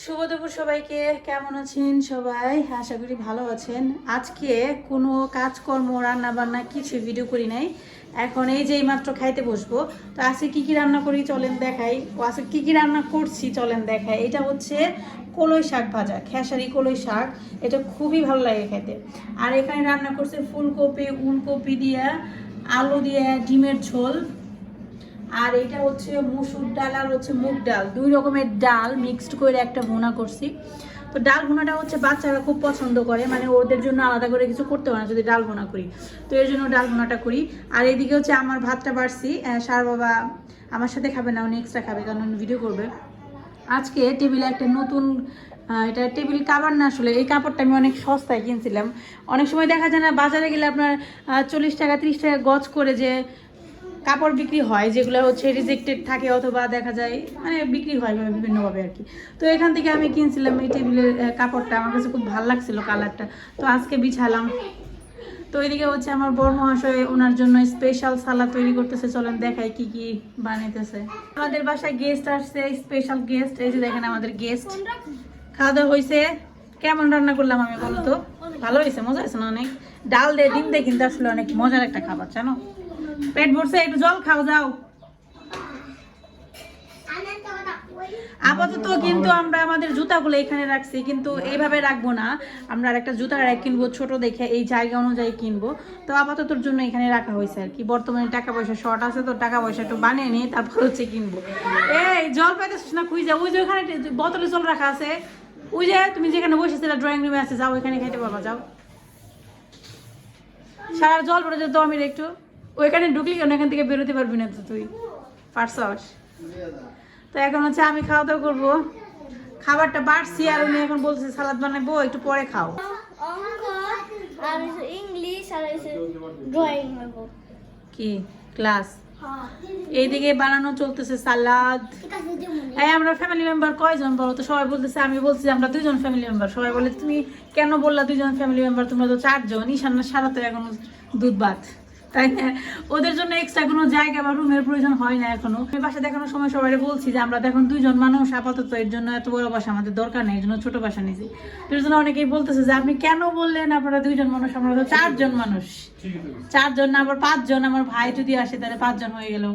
শুভ দুপুর সবাইকে। কেমন আছেন সবাই? আশা করি ভালো আছেন। আজকে কোনো কাজকর্ম রান্না বান্না কিছু ভিডিও করি নাই। এখন এই যে মাত্র খাইতে বসবো। তো আজকে কি কি রান্না করি চলেন দেখাই। আজকে কি কি রান্না করছি চলেন দেখাই। এটা হচ্ছে কলই শাক ভাজা, খেসারি কলই শাক। এটা খুবই ভালো লাগে খেতে। আর এখানে রান্না করছে ফুলকপি, উলকপি দিয়ে, আলু দিয়ে ডিমের ঝোল। আর এটা হচ্ছে মসুর ডাল আর হচ্ছে মুগ ডাল, দুই রকমের ডাল মিক্সড করে একটা ভুনা করছি। তো ডাল ভুনাটা হচ্ছে বাচ্চারা খুব পছন্দ করে, মানে ওদের জন্য আলাদা করে কিছু করতে হয় না যদি ডাল ভুনা করি, তো এর জন্য ডাল ভুনাটা করি। আর এদিকে হচ্ছে আমার ভাতটা বাড়ছি, সার বাবা আমার সাথে খাবে না, উনি এক্সট্রা খাবে কারণ ভিডিও করবে। আজকে টেবিলে একটা নতুন এটা টেবিল কাভার না, আসলে এই কাপড়টা আমি অনেক সস্তায় কিনছিলাম। অনেক সময় দেখা যায় না বাজারে গেলে আপনার 40 টাকা 30 টাকা গজ করে যে কাপড় বিক্রি হয়, যেগুলো হচ্ছে রিজেক্টেড থাকে অথবা দেখা যায় মানে বিক্রি হয় বিভিন্নভাবে আর কি। তো এখান থেকে আমি কিনছিলাম এই টেবিলের কাপড়টা, আমার কাছে খুব ভালো লাগছিল কালারটা, তো আজকে বিছালাম। তো এদিকে হচ্ছে আমার বড় মহাশয় ওনার জন্য স্পেশাল সালাদ তৈরি করতেছে, চলেন দেখাই কি কি বানাইতেছে। আমাদের বাসায় গেস্ট আসছে, স্পেশাল গেস্ট। এই যে দেখেন আমাদের গেস্ট। খাওয়া দাওয়া হয়েছে। কেমন রান্না করলাম আমি বলো তো? ভালো হয়েছে, মজা হয়েছে না অনেক? ডাল দিয়ে ডিম দিয়ে কিন্তু আসলে অনেক মজার একটা খাবার, জানো? পেট ভরছে, একটু জল খাও যাও। আপাতত কিন্তু আমরা আমাদের জুতাগুলো এখানে রাখছি, কিন্তু এইভাবে রাখবো না। আমরা আরেকটা জুতা র্যাক কিনবো ছোট দেখে, এই জায়গা অনুযায়ী কিনবো। তো আপাততর জন্য এখানে রাখা হয়েছে আর কি। বর্তমানে টাকা পয়সা শর্ট আছে, তো টাকা পয়সা একটু বানিয়ে নিয়ে তারপর হচ্ছে কিনবো। এই জল পাইতেছিস না? খুঁজে ওই যে ওখানে বোতলে জল রাখা আছে, ওই যে তুমি যেখানে বসেছিলে ড্রয়িং রুমে আছে, যাও ওইখানে খাইতে পারবা, যাও। সারা জল পড়ে যেত আমি একটু। ওইখানে ঢুকলি কেন? এখান থেকে বেরোতে পারবি না তো তুই, পারছস? তো এখন হচ্ছে আমি খাওয়া দাওয়া করবো। খাবারটা বাড়ছি আর উনি এখন বলতেছে সালাদ বানাবো, একটু পরে খাও। অঙ্ক আর ইংলিশ আর ড্রয়িং হইব কি ক্লাস? এইদিকে বানানো চলতেছে সালাদ। এই আমরা ফ্যামিলি মেম্বার কয়জন বলো তো? সবাই বলতেছে, আমি বলছি আমরা 2জন ফ্যামিলি মেম্বার। সবাই বলে তুমি কেন বললা 2জন ফ্যামিলি মেম্বার? তোমরা তো 4জন। ঈশান্না সারা তো এখনো দুধ ভাত, তাই না? ওদের জন্য এক্সট্রা কোনো জায়গা বা রুমের প্রয়োজন হয় না এখনো। আমি বাসা দেখানোর সময় সবাই বলছি যে আমরা এখন 2জন মানুষ আপাতত, এর জন্য এত বড় বাসা আমাদের দরকার নেই, এর জন্য ছোট বাসা নিয়েছি। এর জন্য অনেকেই বলতেছে যে আপনি কেন বললেন আপনারা 2জন মানুষ? আমরা তো 4জন মানুষ। 4জন না, আবার 5জন। আমার ভাই যদি আসে তাহলে 5জন হয়ে গেল।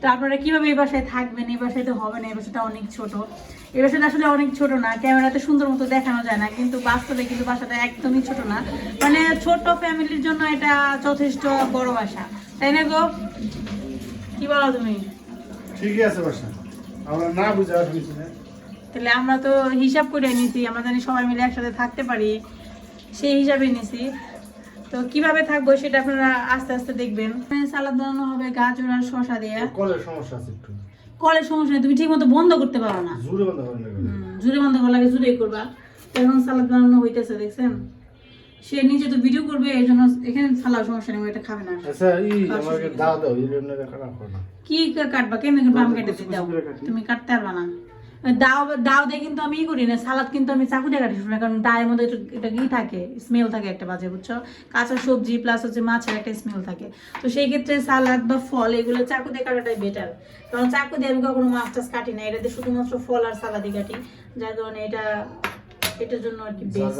তো আপনারা কিভাবে এই বাসায় থাকবেন? এই বাসায় তো হবে না, এই বাসাটা অনেক ছোট। এই বাসাটা আসলে অনেক ছোট না, ক্যামেরাতে সুন্দর মতো দেখানো যায় না, কিন্তু বাস্তবে কিন্তু বাসাটা একদমই ছোট না। মানে ছোট ফ্যামিলির জন্য এটা যথেষ্ট বড় বাসা, তাই না গো? কি বলো তুমি? ঠিকই আছে বাসা, আমরা না বুঝে আর কিছু না। তাহলে আমরা তো হিসাব করে নিছি, আমরা জানি সবাই মিলে একসাথে থাকতে পারি, সেই হিসাবে নিছি। তো কিভাবে থাকবো সেটা আপনারা আস্তে আস্তে দেখবেন। সালাদ বানানো হবে গাজর আর শসা দিয়ে। কলের সমস্যা আছে একটু। কলের সমস্যা নেই, তুমি ঠিক মতো বন্ধ করতে পারো না। জোরে বন্ধ করেন না। জুড়ে বন্ধ করা লাগে, জুড়েই করবা। তো এখন সালাদ বানানো হইতেছে, দেখছেন? সে নিজে তো ভিডিও করবে, এই জন্য এখানে সালাদ সমস্যা নেই, এটা খাবে না। আচ্ছা আমাকে দাও দাও, এই জন্য খারাপ হয় না। কি কাটবা? কেমনি কাটবা? আমি কেটে দাও, তুমি কাটতে পারবা না। দাও দাও দিয়ে কিন্তু আমি করি না সালাদ, কিন্তু আমি চাকু দিয়ে কাটি না, কারণ দায়ের মধ্যে এটা কি থাকে, স্মেল থাকে একটা বাজে, বুঝছো? কাঁচা সবজি প্লাস হচ্ছে মাছের একটা স্মেল থাকে। তো সেই ক্ষেত্রে সালাদ বা ফল এগুলো চাকু দিয়ে কাটাটাই বেটার, কারণ চাকু দিয়ে আমি কখনো মাছ টাছ কাটি না, এটাতে শুধুমাত্র ফল আর সালাদই কাটি, যার কারণে এটার জন্য আর কি বেস্ট।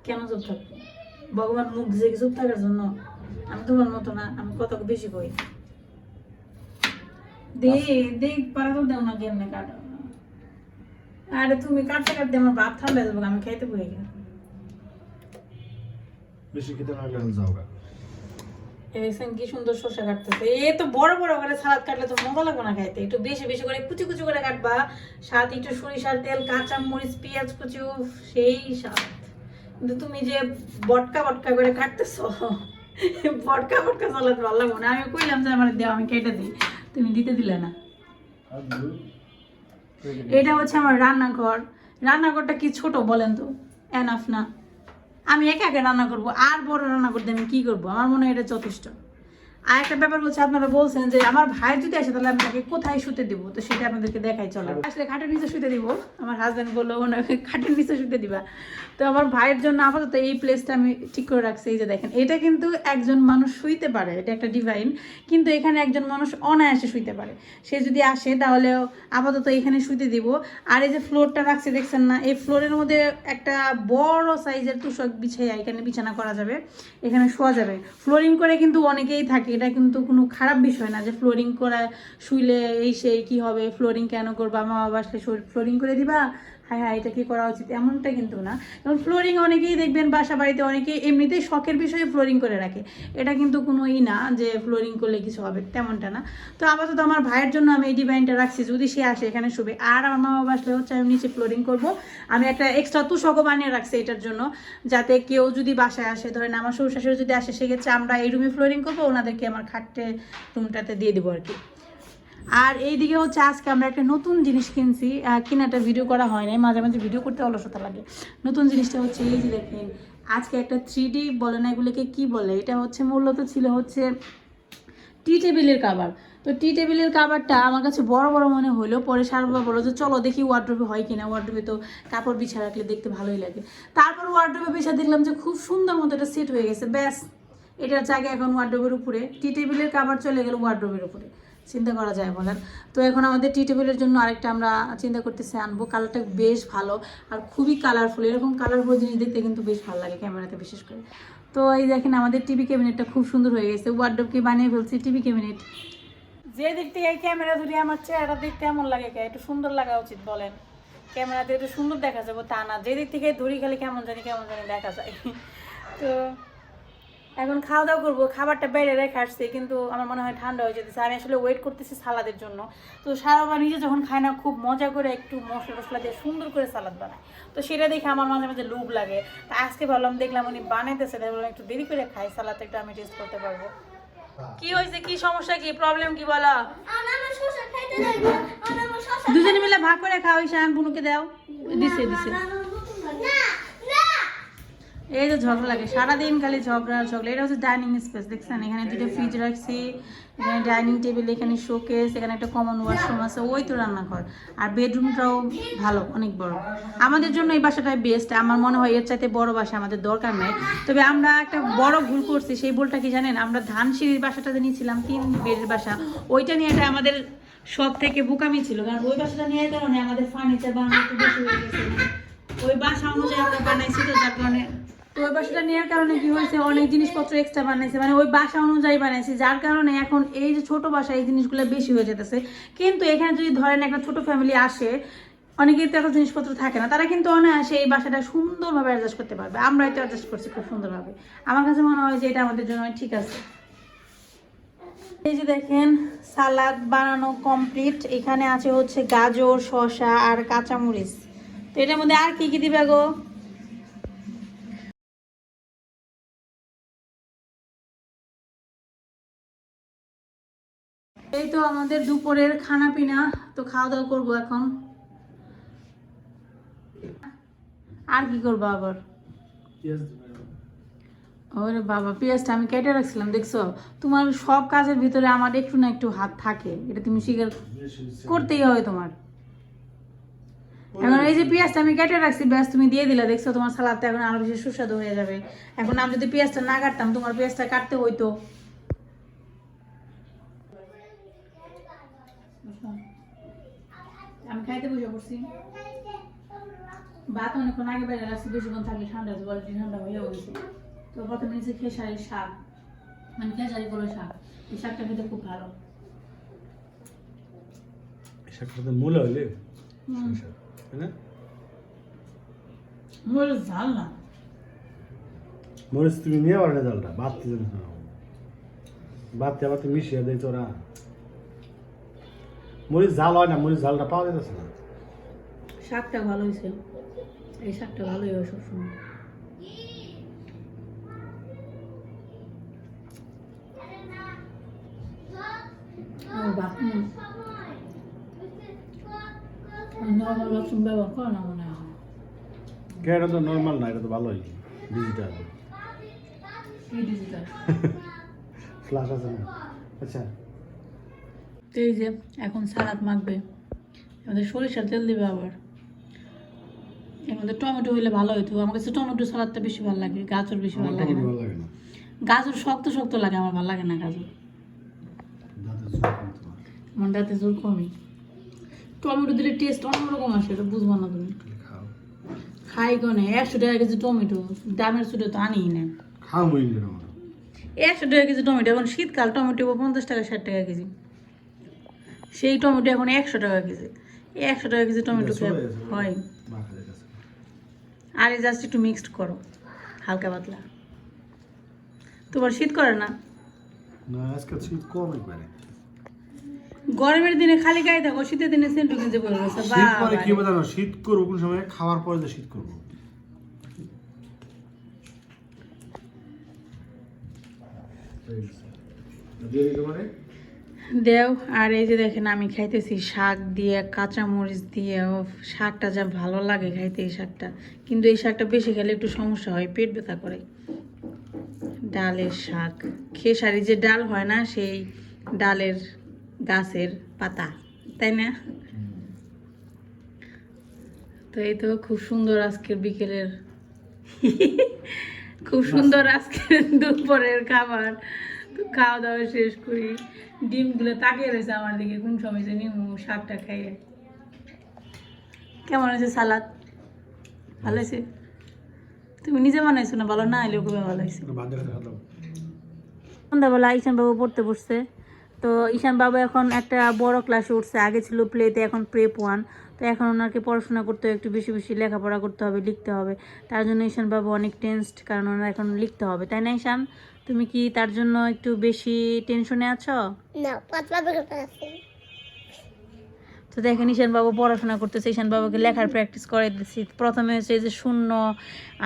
কেন চুপ থাকবো? ভগবান মুখ দিয়েছে কি চুপ থাকার জন্য? আমি তোমার মতো না, আমি কত বেশি কই। দেখ পারা তো দেও না, কেমনে কাটো? আরে তুমি কাটতে কাটতে আমার ভাত ঠান্ডা যাবো, আমি খাইতে বই গেলাম। বেশি খেতে না গেলে যাও গা। দেখছেন কি সুন্দর শসা কাটতেছে। এ তো বড় বড় করে সালাদ কাটলে তো মজা লাগবে না খাইতে, একটু বেশি বেশি করে কুচি কুচি করে কাটবা, সাথে একটু সরিষার তেল, কাঁচা মরিচ, পেঁয়াজ কুচি, সেই স্বাদ। কিন্তু তুমি যে বটকা বটকা করে কাটতেছো, বটকা বটকা সালাদ ভালো লাগবে না। আমি কইলাম যে আমার দেও, আমি কেটে দিই, তুমি দিতে দিলে না। এটা হচ্ছে আমার রান্নাঘর। রান্নাঘরটা কি ছোট বলেন তো? এনাফ না? আমি একা একা রান্না করবো, আর বড় রান্না করতে আমি কি করবো? আমার মনে হয় এটা যথেষ্ট। আর একটা ব্যাপার হচ্ছে আপনারা বলছেন যে আমার ভাই যদি আসে তাহলে আমি তাকে কোথায় শুতে দিব, তো সেটা আপনাদেরকে দেখাই চলে। আসলে খাটের নিচে শুতে দিব, আমার হাজব্যান্ড বললো ওনাকে খাটের নিচে শুতে দিবা। তো আমার ভাইয়ের জন্য আপাতত এই প্লেসটা আমি ঠিক করে রাখছি। এই যে দেখেন, এটা কিন্তু একজন মানুষ শুইতে পারে, এটা একটা ডিভাইন, কিন্তু এখানে একজন মানুষ অনায়াসে শুইতে পারে। সে যদি আসে তাহলে আপাতত এখানে শুইতে দিব। আর এই যে ফ্লোরটা রাখছে দেখছেন না, এই ফ্লোরের মধ্যে একটা বড় সাইজের তুষক বিছাইয়া এখানে বিছানা করা যাবে, এখানে শোয়া যাবে। ফ্লোরিং করে কিন্তু অনেকেই থাকে, এটা কিন্তু কোনো খারাপ বিষয় না যে ফ্লোরিং করা শুইলে এই সেই কী হবে, ফ্লোরিং কেন করবা, মা বাবা আসলে ফ্লোরিং করে দিবা, হ্যাঁ হ্যাঁ এটা কি করা উচিত, এমনটা কিন্তু না। এবং ফ্লোরিং অনেকেই দেখবেন বাসা বাড়িতে অনেকেই এমনিতেই শখের বিষয়ে ফ্লোরিং করে রাখে, এটা কিন্তু কোনো না যে ফ্লোরিং করলে কিছু হবে, তেমনটা না। তো আপাতত আমার ভাইয়ের জন্য আমি এই ডিজাইনটা রাখছি, যদি সে আসে এখানে শুবে। আর আমার মা বাবা আসলে হচ্ছে আমি নিচে ফ্লোরিং করব। আমি একটা এক্সট্রা তুষকও বানিয়ে রাখছি এটার জন্য, যাতে কেউ যদি বাসায় আসে, ধরেন আমার শ্বশুর শাশুড়ি যদি আসে, সেক্ষেত্রে আমরা এই রুমে ফ্লোরিং করবো, ওনাদেরকে আমার খাটে রুমটাতে দিয়ে দেবো আর কি। আর এইদিকে হচ্ছে আজকে আমরা একটা নতুন জিনিস কিনছি, কিনাটা ভিডিও করা হয় নাই, মাঝে মাঝে ভিডিও করতে অলসতা লাগে। নতুন জিনিসটা হচ্ছে এই যে দেখেন, আজকে একটা 3D বলে না, এগুলোকে কি বলে, এটা হচ্ছে মূলত ছিল হচ্ছে টি টেবিলের কাভার। তো টি টেবিলের কাভারটা আমার কাছে বড় বড় মনে হলো, পরে সারবা বলো যে চলো দেখি ওয়ার্ড্রোবে হয় কিনা, ওয়ার্ড্রোবে তো কাপড় বিছা রাখলে দেখতে ভালোই লাগে। তারপর ওয়ার্ড্রোবে বিছা দেখলাম যে খুব সুন্দর মতো এটা সেট হয়ে গেছে, ব্যাস এটার জায়গায় এখন ওয়ার্ড্রোবের উপরে টি টেবিলের কাভার চলে গেল ওয়ার্ড্রোবের উপরে, চিন্তা করা যায় বলেন। তো এখন আমাদের টি টেবিলের জন্য আরেকটা আমরা চিন্তা করতেছি আনবো, কালারটা বেশ ভালো আর খুবই কালারফুল, এরকম কালারফুল জিনিস দেখতে কিন্তু বেশ ভালো লাগে ক্যামেরাতে বিশেষ করে। তো এই দেখেন আমাদের টিভি ক্যাবিনেটটা খুব সুন্দর হয়ে গেছে, ওয়ার্ড্রোবকে বানিয়ে ফেলছি টিভি ক্যাবিনেট। যে দিক থেকে এই ক্যামেরা ধরি আমার চেহারা দেখতে এমন লাগে, একটু সুন্দর লাগা উচিত বলেন, ক্যামেরাতে একটু সুন্দর দেখা যাবে তা না, যে দিক থেকে ধরি খালি কেমন জানি দেখা যায়। তো এখন খাওয়া দাওয়া করবো, খাবারটা বাইরে রেখে আসছি, কিন্তু আমার মনে হয় ঠান্ডা হয়ে যেতেছে। আমি আসলে ওয়েট করতেছি সালাদের জন্য। তো সারাবার নিজে যখন খায় না, খুব মজা করে একটু মশলা টশলা দিয়ে সুন্দর করে সালাদ বানায়, তো সেটা দেখে আমার মাঝে মাঝে লোভ লাগে। তা আজকে ভাবলাম, দেখলাম উনি বানাইতেছে, ভাবলাম একটু দেরি করে খাই, সালাদটা একটু আমি টেস্ট করতে পারবো। কি হয়েছে, কি সমস্যা, কি প্রবলেম, কি বলো? দুজনে মিলে ভাগ করে খাও, ঈশান বুনুকে দাও, দিছে। এই যে ঝগড়া লাগে সারাদিন, খালি ঝগড়া। এটা হচ্ছে ডাইনিং স্পেস, দেখছেন এখানে দুটো ফ্রিজ রাখছি, এখানে ডাইনিং টেবিল, এখানে শোকেস, এখানে একটা কমন ওয়াশরুম আছে, ওই তো রান্নাঘর। আর বেডরুমটাও ভালো, অনেক বড়। আমাদের জন্য এই বাসাটাই বেস্ট, আমার মনে হয় এর চাইতে বড় বাসা আমাদের দরকার নেই। তবে আমরা একটা বড় ভুল করছি, সেই ভুলটা কি জানেন, আমরা ধানসিঁড়ির বাসাটাতে নিয়েছিলাম 3 বেডের বাসা, ওইটা নিয়ে এটা আমাদের সব থেকে বোকামি ছিল। কারণ ওই বাসাটা নেওয়ার কারণে আমাদের ফার্নিচার বানানো একটু বেশি হয়ে গেছে, ওই বাসা অনুযায়ী আমরা বানাইছি, তো যার কারণে তো ওই বাসাটা নেওয়ার কারণে কি হয়েছে, অনেক জিনিসপত্র এক্সট্রা বানাইছে, মানে ওই বাসা অনুযায়ী বানাইছে, যার কারণে এখন এই যে ছোট বাসা, এই জিনিসগুলো বেশি হয়ে যেতেছে। কিন্তু এখানে যদি ধরেন একটা ছোট ফ্যামিলি আসে, অনেকের তো এত জিনিসপত্র থাকে না, তারা কিন্তু অনায়াসে এই বাসাটা সুন্দরভাবে অ্যাডজাস্ট করতে পারবে। আমরা এটা অ্যাডজাস্ট করছি খুব সুন্দরভাবে, আমার কাছে মনে হয় যে এটা আমাদের জন্য ঠিক আছে। এই যে দেখেন সালাদ বানানো কমপ্লিট, এখানে আছে হচ্ছে গাজর, শসা আর কাঁচামরিচ। তো এটার মধ্যে আর কি কি দিবে গো? এই তো আমাদের দুপুরের খানা পিনা, তো খাওয়া দাওয়া করবো এখন। আর কি করবো আবার? ওরে বাবা, পেঁয়াজটা আমি কেটে রাখছিলাম, দেখছো? তোমার সব কাজের ভিতরে আমার একটু না একটু হাত থাকে, এটা তুমি স্বীকার করতেই হবে তোমার। এখন এই যে পেঁয়াজটা আমি কেটে রাখছি, ব্যাস তুমি দিয়ে দিলা, দেখছো? তোমার সালাদটা এখন আরো বেশি সুস্বাদু হয়ে যাবে। এখন আমি যদি পেঁয়াজটা না কাটতাম, তোমার পেঁয়াজটা কাটতে হইতো। আমি খাইতে বসে পড়ছি, ভাত অনেকক্ষণ আগে বেড়ে রাখছি, বেশিক্ষণ থাকলে ঠান্ডা জল ঠান্ডা হয়ে গেছে। তো প্রথমে নিচে খেসারির শাক, মানে খেসারি করে শাক, এই শাকটা খেতে খুব ভালো। শাকটাতে মূলা হইলে মরিচ ঝাল না, মরিচ তুমি নিয়ে পারে জালটা ভাত আবার তুমি মিশিয়ে দেয় তোরা। মরিচ ঝাল হয় না, মরিচ ঝালটা পাওয়া যাচ্ছে না। শাকটা ভালো হয়েছে, এই শাকটা ভালোই হয় সবসময়। নর্মাল বাথরুম ব্যবহার করো না মনে হয়। এটা তো নর্মাল না, এটা তো ভালোই ডিজিটাল। ডিজিটাল ফ্লাশ আছে না আচ্ছা তো এই যে এখন সালাদ মাখবে, আমাদের সরিষার তেল দিবে আবার। এর মধ্যে টমেটো হইলে ভালো হইতো, আমার কাছে টমেটো সালাদটা বেশি ভালো লাগে, গাজর বেশি ভালো লাগে না। ভালো লাগে না গাজর শক্ত শক্ত লাগে, আমার ভালো লাগে না গাজর, আমার দাঁতে জোর কমই। টমেটো দিলে টেস্ট অন্যরকম আসে, এটা বুঝবো না তুমি। খাই কনে 100 টাকা কেজি টমেটো, দামের ছুটে তো আনিই না। খাও মই না 100 টাকা কেজি টমেটো, এখন শীতকাল টমেটো 50 টাকা 60 টাকা কেজি, সেই টমেটো এখন 100 টাকা কেজি। 100 টাকা কেজি টমেটো খেয়ে হয়। আর এই জাস্ট একটু মিক্সড করো হালকা পাতলা। তোমার শীত করে না? না আজকে শীত কম একবারে। গরমের দিনে খালি গায়ে থাকো, শীতের দিনে সেন্টু কিনতে বলে গেছে। শীত পরে কি হবে জানো, শীত করবো কোন সময়, খাওয়ার পরে যে শীত করবো। দেও। আর এই যে দেখেন আমি খাইতেছি শাক দিয়ে, কাঁচা মরিচ দিয়ে। শাকটা যা ভালো লাগে খাইতে এই শাকটা, কিন্তু এই শাকটা বেশি খেলে একটু সমস্যা হয়, পেট ব্যথা করে। ডালের শাক, খেসারি যে ডাল হয় না, সেই ডালের গাছের পাতা, তাই না? তো এই তো খুব সুন্দর আজকের বিকেলের খুব সুন্দর আজকের দুপুরের খাবার। তো খাওয়া দাওয়া শেষ করি, ডিমগুলো তাকিয়ে রয়েছে আমার দিকে, কোন সময় যে নিমু শাকটা খাইয়ে। কেমন হয়েছে সালাদ? ভালো হয়েছে? তুমি নিজে বানাইছো না? ভালো না হলেও খুবই ভালো হয়েছে। সন্ধ্যাবেলা ঈশান বাবু পড়তে বসছে। তো ঈশান বাবু এখন একটা বড় ক্লাসে উঠছে, আগে ছিল প্লেতে, এখন প্রেপ 1। তো এখন ওনাকে পড়াশোনা করতে হবে, একটু বেশি বেশি লেখাপড়া করতে হবে, লিখতে হবে। তার জন্য ঈশান বাবু অনেক টেনসড, কারণ ওনার এখন লিখতে হবে, তাই না ঈশান? তুমি কি তার জন্য একটু বেশি টেনশনে আছো? না, পাতলা বেরোতে আছে। তো দেখেন ঈশান বাবু পড়াশোনা করতেছে, ঈশান বাবুকে লেখার প্র্যাকটিস করে দিচ্ছি। প্রথমে হচ্ছে এই যে শূন্য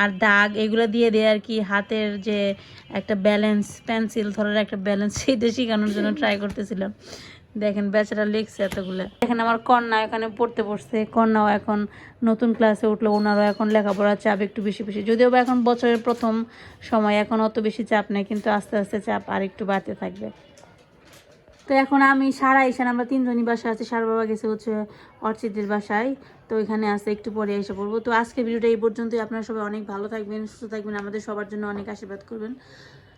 আর দাগ এগুলো দিয়ে দিয়ে আর কি, হাতের যে একটা ব্যালেন্স, পেন্সিল ধরার একটা ব্যালেন্স, সেইটা শেখানোর জন্য ট্রাই করতেছিলাম। দেখেন বেচারা লিখছে এতগুলো। দেখেন আমার কন্যা এখানে পড়তে বসছে, কন্যাও এখন নতুন ক্লাসে উঠলো, ওনারও এখন লেখাপড়ার চাপ একটু বেশি বেশি, যদিও বা এখন বছরের প্রথম সময়, এখন অত বেশি চাপ নেই, কিন্তু আস্তে আস্তে চাপ আর একটু বাড়তে থাকবে। তো এখন আমি সারা ঈশান আমরা 3 জনই বাসায় আছি। সারা বাবা গেছে হচ্ছে অর্চিতের বাসায়, তো এখানে আসতে একটু পরে এসে পড়বো। তো আজকে ভিডিওটা এই পর্যন্তই। আপনারা সবাই অনেক ভালো থাকবেন, সুস্থ থাকবেন, আমাদের সবার জন্য অনেক আশীর্বাদ করবেন।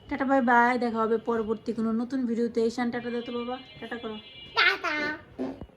টাটা বাই বাই, দেখা হবে পরবর্তী কোনো নতুন ভিডিওতে। ঈশান টাটা দে তো বাবা, টাটা করো। টাটা।